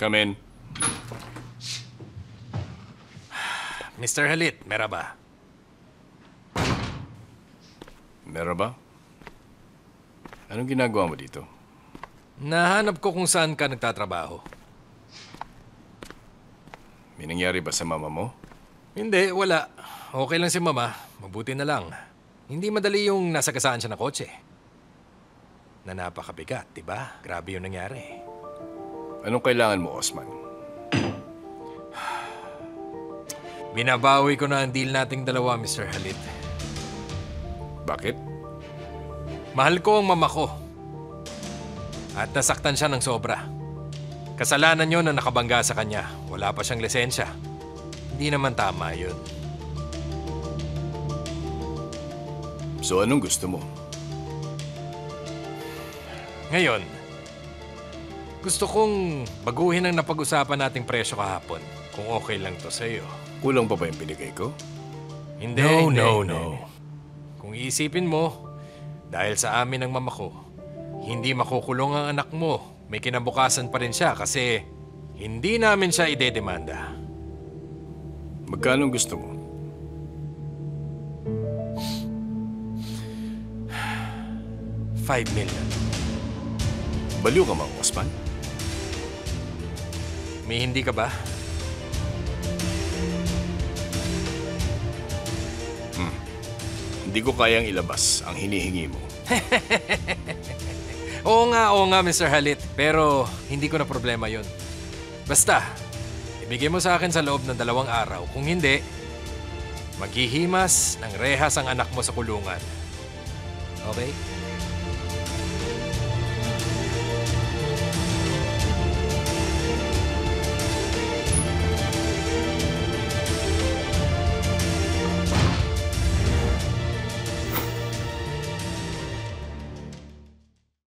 Come in. Mr. Halit, meraba. Meraba? Anong ginagawa mo dito? Nahanap ko kung saan ka nagtatrabaho. May nangyari ba sa mama mo? Hindi, wala. Okay lang si Mama. Mabuti na lang. Hindi madali yung nasagasaan siya ng kotse. Na napakabigat, di ba? Grabe yung nangyari. Anong kailangan mo, Osman? Binabawi ko na ang deal nating dalawa, Mr. Halit. Bakit? Mahal ko ang mama ko. At nasaktan siya ng sobra. Kasalanan yun na nakabangga sa kanya. Wala pa siyang lisensya. Hindi naman tama yun. So anong gusto mo? Ngayon, gusto kong baguhin ang napag-usapan nating presyo kahapon. Kung okay lang to sa'yo. Kulang pa ba yung binigay ko? Hindi, no. Kung iisipin mo, dahil sa amin ng mama ko, hindi makukulong ang anak mo. May kinabukasan pa rin siya kasi hindi namin siya idedemanda. Magkano gusto mo? $5 million. Baliw ka, Mang Osman? May hindi ka ba? Hindi ko kayang ilabas ang hinihingi mo. Oo nga, Mr. Halit. Pero hindi ko na problema yun. Basta, ibigay mo sa akin sa loob ng 2 araw. Kung hindi, maghihimas ng rehas ang anak mo sa kulungan. Okay?